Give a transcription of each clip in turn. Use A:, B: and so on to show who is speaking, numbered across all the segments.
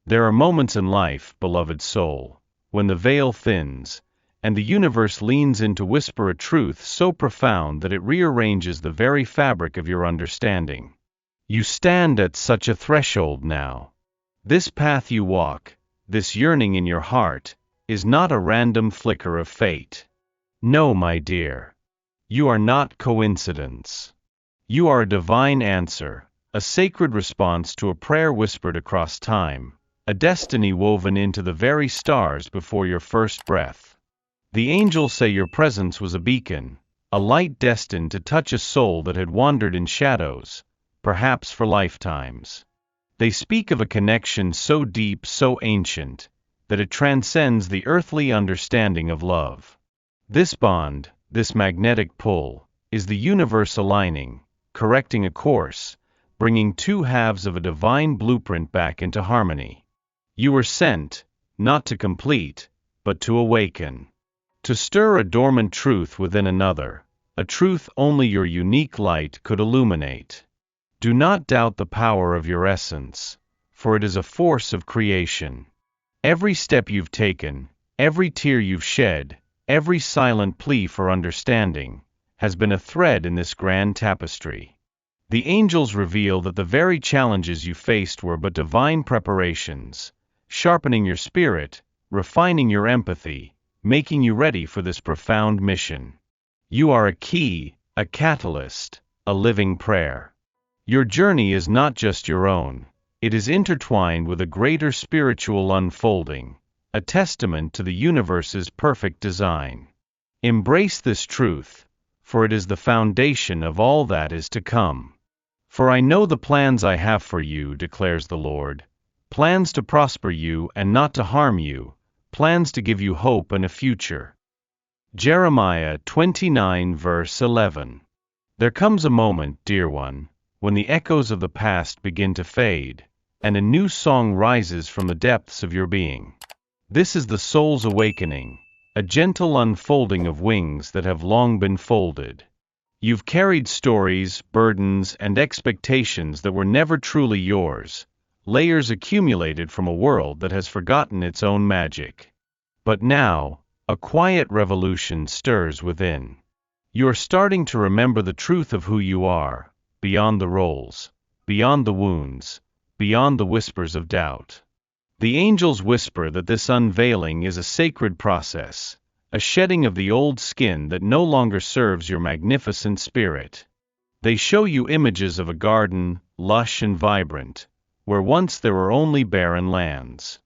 A: There are moments in life, beloved soul, when the veil thins, and the universe leans in to whisper a truth so profound that it rearranges the very fabric of your understanding. You stand at such a threshold now. This path you walk, this yearning in your heart, is not a random flicker of fate. No, my dear. You are not coincidence. You are a divine answer, a sacred response to a prayer whispered across time, a destiny woven into the very stars before your first breath. The angels say your presence was a beacon, a light destined to touch a soul that had wandered in shadows, perhaps for lifetimes. They speak of a connection so deep, so ancient, that it transcends the earthly understanding of love. This bond, this magnetic pull, is the universe aligning, correcting a course, bringing two halves of a divine blueprint back into harmony. You were sent, not to complete, but to awaken. To stir a dormant truth within another, a truth only your unique light could illuminate. Do not doubt the power of your essence, for it is a force of creation. Every step you've taken, every tear you've shed, every silent plea for understanding, has been a thread in this grand tapestry. The angels reveal that the very challenges you faced were but divine preparations, sharpening your spirit, refining your empathy, making you ready for this profound mission. You are a key, a catalyst, a living prayer. Your journey is not just your own, it is intertwined with a greater spiritual unfolding, a testament to the universe's perfect design. Embrace this truth, for it is the foundation of all that is to come. For I know the plans I have for you, declares the Lord, plans to prosper you and not to harm you, plans to give you hope and a future. Jeremiah 29 verse 11. There comes a moment, dear one, when the echoes of the past begin to fade, and a new song rises from the depths of your being. This is the soul's awakening, a gentle unfolding of wings that have long been folded. You've carried stories, burdens, and expectations that were never truly yours, layers accumulated from a world that has forgotten its own magic. But now, a quiet revolution stirs within. You're starting to remember the truth of who you are, beyond the roles, beyond the wounds, beyond the whispers of doubt. The angels whisper that this unveiling is a sacred process, a shedding of the old skin that no longer serves your magnificent spirit. They show you images of a garden, lush and vibrant, where once there were only barren lands.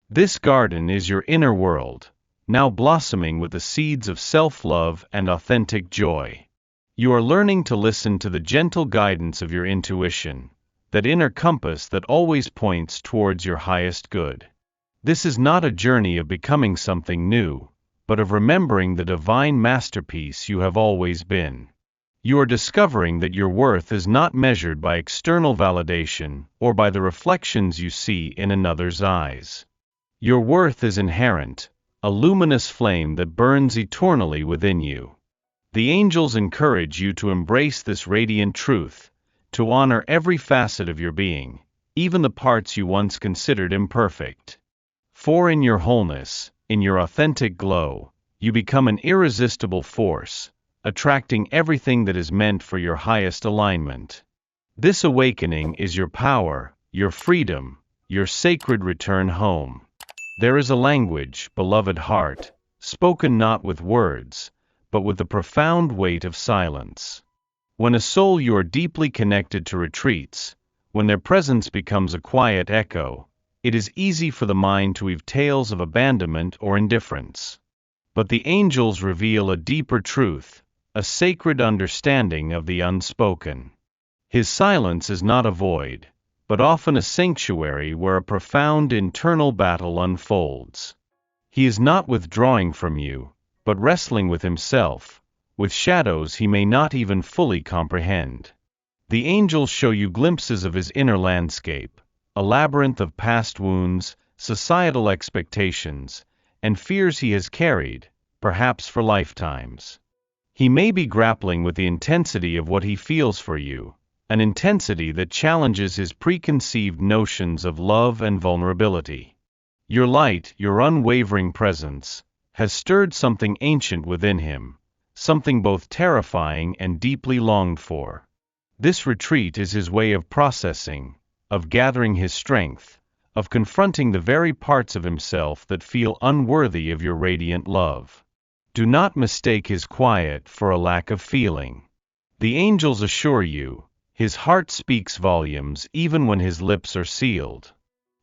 A: This garden is your inner world, now blossoming with the seeds of self-love and authentic joy. You are learning to listen to the gentle guidance of your intuition, that inner compass that always points towards your highest good. This is not a journey of becoming something new, but of remembering the divine masterpiece you have always been. You are discovering that your worth is not measured by external validation or by the reflections you see in another's eyes. Your worth is inherent, a luminous flame that burns eternally within you. The angels encourage you to embrace this radiant truth, to honor every facet of your being, even the parts you once considered imperfect. For in your wholeness, in your authentic glow, you become an irresistible force, attracting everything that is meant for your highest alignment. This awakening is your power, your freedom, your sacred return home. There is a language, beloved heart, spoken not with words, but with the profound weight of silence. When a soul you are deeply connected to retreats, when their presence becomes a quiet echo, it is easy for the mind to weave tales of abandonment or indifference. But the angels reveal a deeper truth, a sacred understanding of the unspoken. His silence is not a void, but often a sanctuary where a profound internal battle unfolds. He is not withdrawing from you, but wrestling with himself, with shadows he may not even fully comprehend. The angels show you glimpses of his inner landscape, a labyrinth of past wounds, societal expectations, and fears he has carried, perhaps for lifetimes. He may be grappling with the intensity of what he feels for you, an intensity that challenges his preconceived notions of love and vulnerability. Your light, your unwavering presence, has stirred something ancient within him, something both terrifying and deeply longed for. This retreat is his way of processing, of gathering his strength, of confronting the very parts of himself that feel unworthy of your radiant love. Do not mistake his quiet for a lack of feeling. The angels assure you, his heart speaks volumes even when his lips are sealed.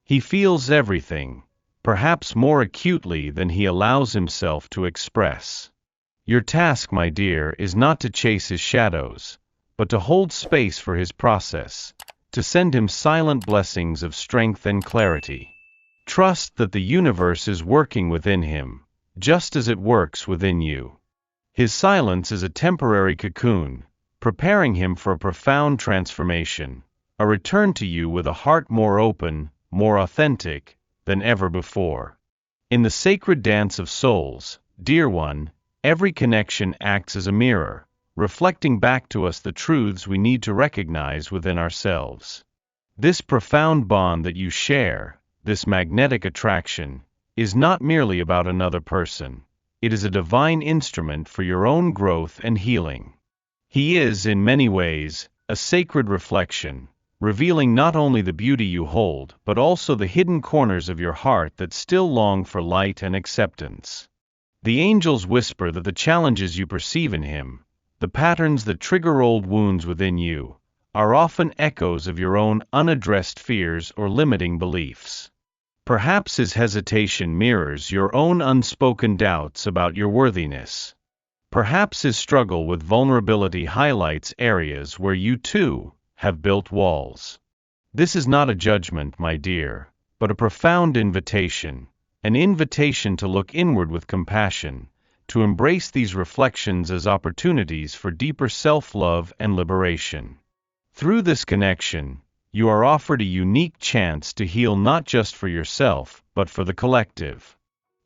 A: He feels everything, perhaps more acutely than he allows himself to express. Your task, my dear, is not to chase his shadows, but to hold space for his process, to send him silent blessings of strength and clarity. Trust that the universe is working within him, just as it works within you. His silence is a temporary cocoon, preparing him for a profound transformation, a return to you with a heart more open, more authentic than ever before. In the sacred dance of souls, dear one, every connection acts as a mirror, reflecting back to us the truths we need to recognize within ourselves. This profound bond that you share, this magnetic attraction, is not merely about another person. It is a divine instrument for your own growth and healing. He is, in many ways, a sacred reflection, revealing not only the beauty you hold, but also the hidden corners of your heart that still long for light and acceptance. The angels whisper that the challenges you perceive in him, the patterns that trigger old wounds within you, are often echoes of your own unaddressed fears or limiting beliefs. Perhaps his hesitation mirrors your own unspoken doubts about your worthiness. Perhaps his struggle with vulnerability highlights areas where you, too, have built walls. This is not a judgment, my dear, but a profound invitation, an invitation to look inward with compassion, to embrace these reflections as opportunities for deeper self-love and liberation. Through this connection, you are offered a unique chance to heal not just for yourself, but for the collective.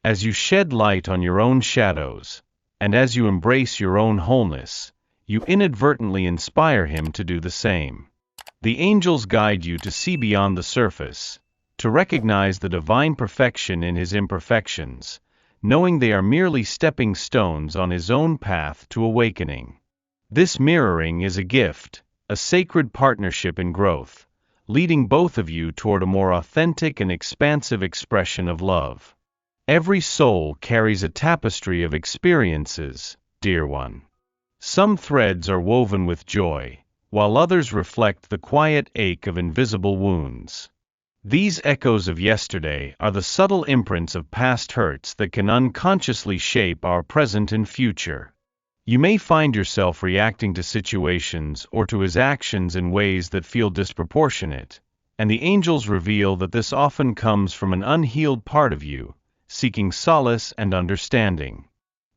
A: As you shed light on your own shadows, and as you embrace your own wholeness, you inadvertently inspire him to do the same. The angels guide you to see beyond the surface, to recognize the divine perfection in his imperfections, knowing they are merely stepping stones on his own path to awakening. This mirroring is a gift, a sacred partnership in growth, leading both of you toward a more authentic and expansive expression of love. Every soul carries a tapestry of experiences, dear one. Some threads are woven with joy, while others reflect the quiet ache of invisible wounds. These echoes of yesterday are the subtle imprints of past hurts that can unconsciously shape our present and future. You may find yourself reacting to situations or to his actions in ways that feel disproportionate, and the angels reveal that this often comes from an unhealed part of you, seeking solace and understanding.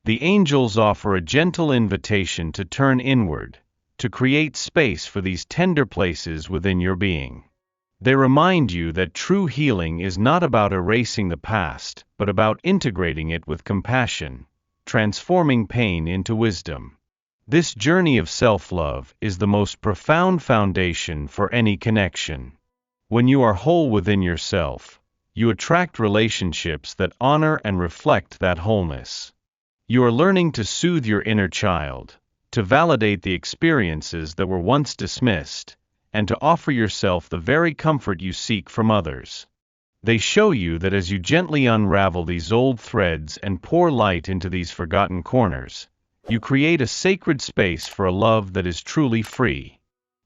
A: The angels offer a gentle invitation to turn inward, to create space for these tender places within your being. They remind you that true healing is not about erasing the past, but about integrating it with compassion, transforming pain into wisdom. This journey of self-love is the most profound foundation for any connection. When you are whole within yourself, you attract relationships that honor and reflect that wholeness. You are learning to soothe your inner child, to validate the experiences that were once dismissed, and to offer yourself the very comfort you seek from others. They show you that as you gently unravel these old threads and pour light into these forgotten corners, you create a sacred space for a love that is truly free.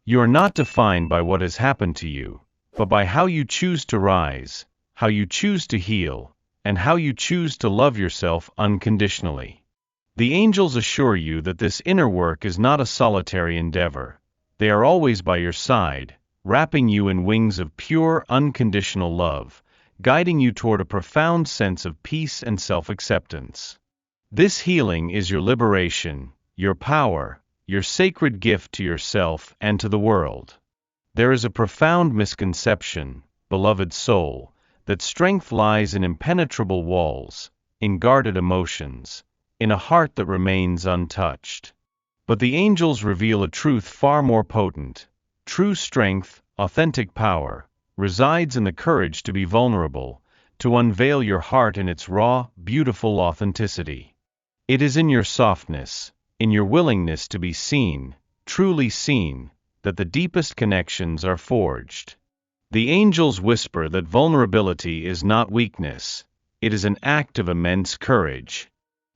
A: You are not defined by what has happened to you, but by how you choose to rise, how you choose to heal, and how you choose to love yourself unconditionally. The angels assure you that this inner work is not a solitary endeavor. They are always by your side, wrapping you in wings of pure, unconditional love, guiding you toward a profound sense of peace and self-acceptance. This healing is your liberation, your power, your sacred gift to yourself and to the world. There is a profound misconception, beloved soul, that strength lies in impenetrable walls, in guarded emotions, in a heart that remains untouched. But the angels reveal a truth far more potent. True strength, authentic power, resides in the courage to be vulnerable, to unveil your heart in its raw, beautiful authenticity. It is in your softness, in your willingness to be seen, truly seen, that the deepest connections are forged. The angels whisper that vulnerability is not weakness, it is an act of immense courage.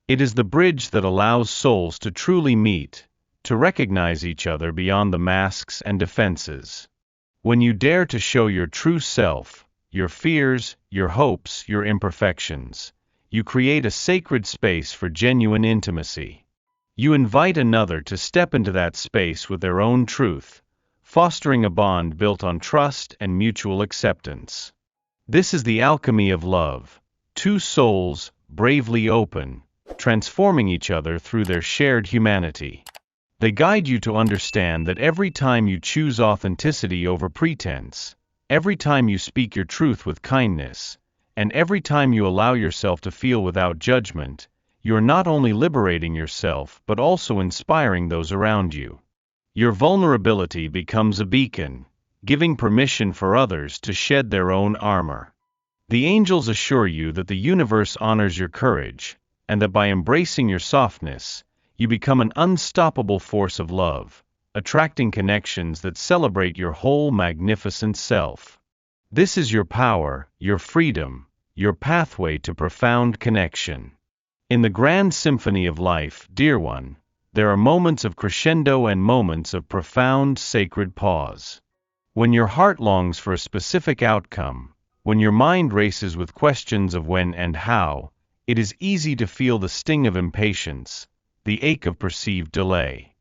A: It is the bridge that allows souls to truly meet, to recognize each other beyond the masks and defenses. When you dare to show your true self, your fears, your hopes, your imperfections, you create a sacred space for genuine intimacy. You invite another to step into that space with their own truth, fostering a bond built on trust and mutual acceptance. This is the alchemy of love, two souls, bravely open, transforming each other through their shared humanity. They guide you to understand that every time you choose authenticity over pretense, every time you speak your truth with kindness, and every time you allow yourself to feel without judgment, you are not only liberating yourself but also inspiring those around you. Your vulnerability becomes a beacon, giving permission for others to shed their own armor. The angels assure you that the universe honors your courage, and that by embracing your softness, you become an unstoppable force of love, attracting connections that celebrate your whole magnificent self. This is your power, your freedom, your pathway to profound connection. In the grand symphony of life, dear one, there are moments of crescendo and moments of profound sacred pause. When your heart longs for a specific outcome, when your mind races with questions of when and how, it is easy to feel the sting of impatience, the ache of perceived delay.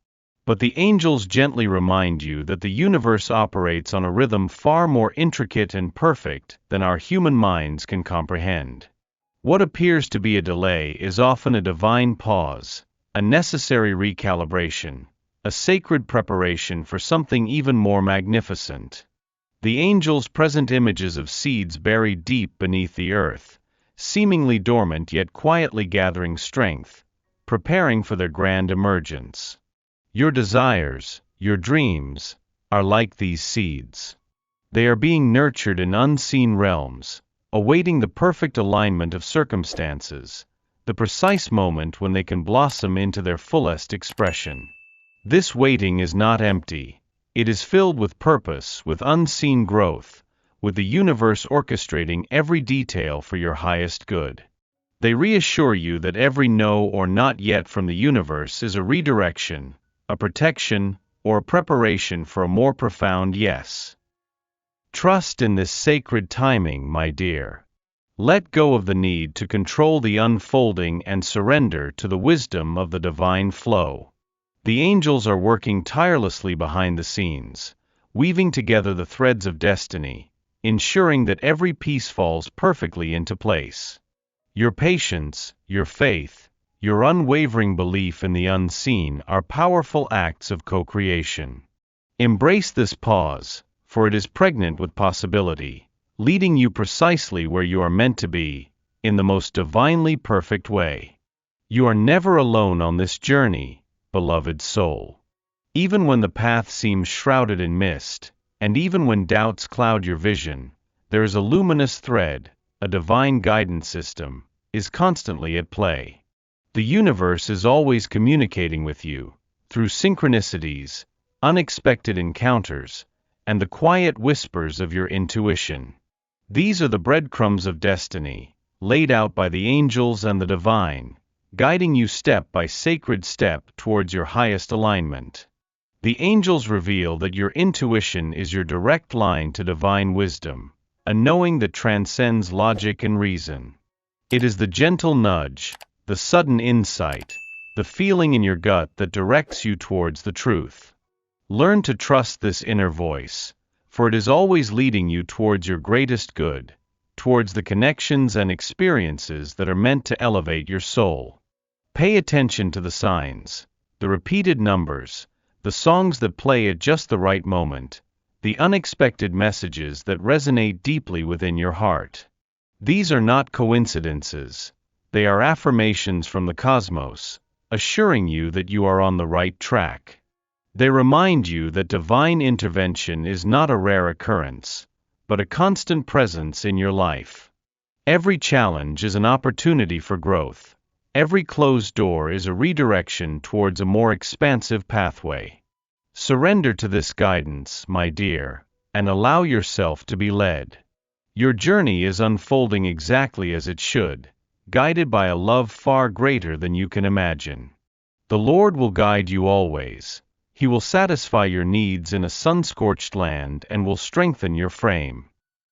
A: But the angels gently remind you that the universe operates on a rhythm far more intricate and perfect than our human minds can comprehend. What appears to be a delay is often a divine pause, a necessary recalibration, a sacred preparation for something even more magnificent. The angels present images of seeds buried deep beneath the earth, seemingly dormant yet quietly gathering strength, preparing for their grand emergence. Your desires, your dreams, are like these seeds. They are being nurtured in unseen realms, awaiting the perfect alignment of circumstances, the precise moment when they can blossom into their fullest expression. This waiting is not empty. It is filled with purpose, with unseen growth, with the universe orchestrating every detail for your highest good. They reassure you that every no or not yet from the universe is a redirection, a protection, or a preparation for a more profound yes. Trust in this sacred timing, my dear. Let go of the need to control the unfolding and surrender to the wisdom of the divine flow. The angels are working tirelessly behind the scenes, weaving together the threads of destiny, ensuring that every piece falls perfectly into place. Your patience, your faith, your unwavering belief in the unseen are powerful acts of co-creation. Embrace this pause, for it is pregnant with possibility, leading you precisely where you are meant to be, in the most divinely perfect way. You are never alone on this journey, beloved soul. Even when the path seems shrouded in mist, and even when doubts cloud your vision, there is a luminous thread, a divine guidance system, is constantly at play. The universe is always communicating with you, through synchronicities, unexpected encounters, and the quiet whispers of your intuition. These are the breadcrumbs of destiny, laid out by the angels and the divine, guiding you step by sacred step towards your highest alignment. The angels reveal that your intuition is your direct line to divine wisdom, a knowing that transcends logic and reason. It is the gentle nudge, the sudden insight, the feeling in your gut that directs you towards the truth. Learn to trust this inner voice, for it is always leading you towards your greatest good, towards the connections and experiences that are meant to elevate your soul. Pay attention to the signs, the repeated numbers, the songs that play at just the right moment, the unexpected messages that resonate deeply within your heart. These are not coincidences, they are affirmations from the cosmos, assuring you that you are on the right track. They remind you that divine intervention is not a rare occurrence, but a constant presence in your life. Every challenge is an opportunity for growth. Every closed door is a redirection towards a more expansive pathway. Surrender to this guidance, my dear, and allow yourself to be led. Your journey is unfolding exactly as it should, guided by a love far greater than you can imagine. The Lord will guide you always. He will satisfy your needs in a sun-scorched land and will strengthen your frame.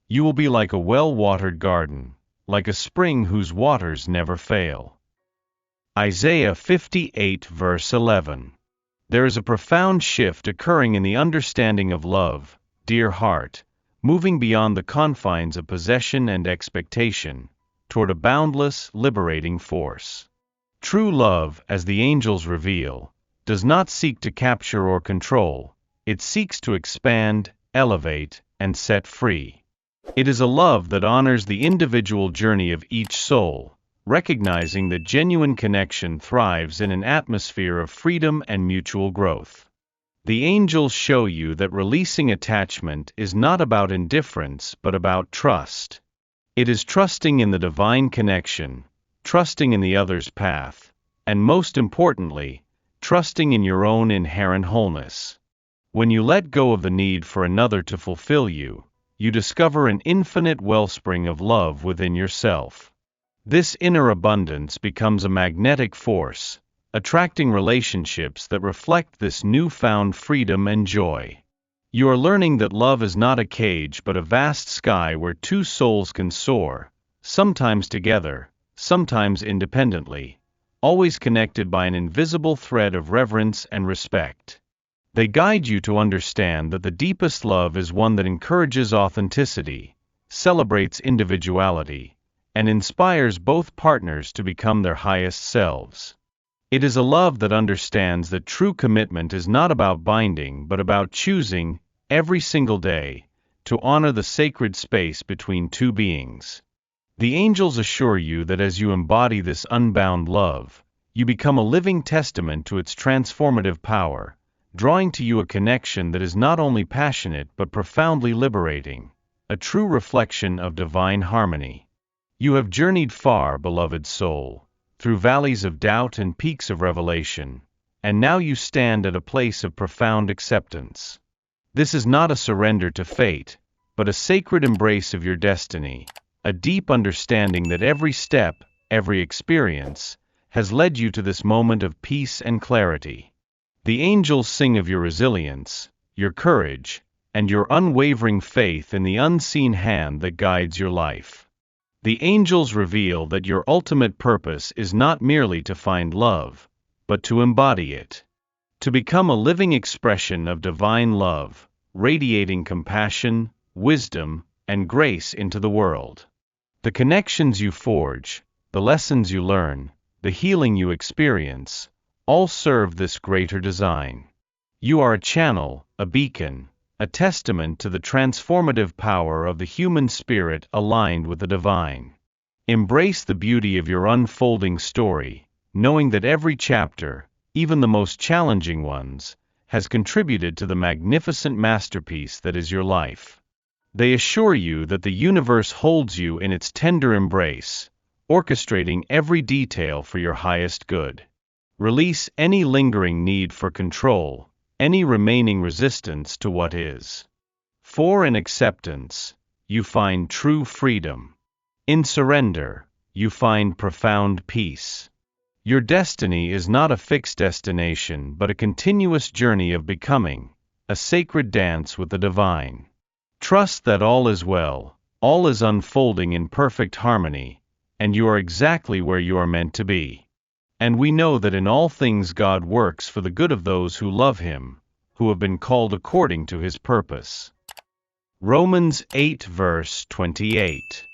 A: You will be like a well-watered garden, like a spring whose waters never fail. Isaiah 58 verse 11. There is a profound shift occurring in the understanding of love, dear heart, moving beyond the confines of possession and expectation, toward a boundless, liberating force. True love, as the angels reveal, does not seek to capture or control, it seeks to expand, elevate, and set free. It is a love that honors the individual journey of each soul, recognizing that genuine connection thrives in an atmosphere of freedom and mutual growth. The angels show you that releasing attachment is not about indifference but about trust. It is trusting in the divine connection, trusting in the other's path, and most importantly, trusting in your own inherent wholeness. When you let go of the need for another to fulfill you, you discover an infinite wellspring of love within yourself. This inner abundance becomes a magnetic force, attracting relationships that reflect this newfound freedom and joy. You are learning that love is not a cage but a vast sky where two souls can soar, sometimes together, sometimes independently, always connected by an invisible thread of reverence and respect. They guide you to understand that the deepest love is one that encourages authenticity, celebrates individuality, and inspires both partners to become their highest selves. It is a love that understands that true commitment is not about binding but about choosing, every single day, to honor the sacred space between two beings. The angels assure you that as you embody this unbound love, you become a living testament to its transformative power, drawing to you a connection that is not only passionate but profoundly liberating, a true reflection of divine harmony. You have journeyed far, beloved soul, through valleys of doubt and peaks of revelation, and now you stand at a place of profound acceptance. This is not a surrender to fate, but a sacred embrace of your destiny, a deep understanding that every step, every experience, has led you to this moment of peace and clarity. The angels sing of your resilience, your courage, and your unwavering faith in the unseen hand that guides your life. The angels reveal that your ultimate purpose is not merely to find love, but to embody it. To become a living expression of divine love, radiating compassion, wisdom, and grace into the world. The connections you forge, the lessons you learn, the healing you experience, all serve this greater design. You are a channel, a beacon, a testament to the transformative power of the human spirit aligned with the divine. Embrace the beauty of your unfolding story, knowing that every chapter, even the most challenging ones, has contributed to the magnificent masterpiece that is your life. They assure you that the universe holds you in its tender embrace, orchestrating every detail for your highest good. Release any lingering need for control, any remaining resistance to what is. For in acceptance, you find true freedom. In surrender, you find profound peace. Your destiny is not a fixed destination but a continuous journey of becoming, a sacred dance with the divine. Trust that all is well, all is unfolding in perfect harmony, and you are exactly where you are meant to be. And we know that in all things God works for the good of those who love Him, who have been called according to His purpose. Romans 8 verse 28.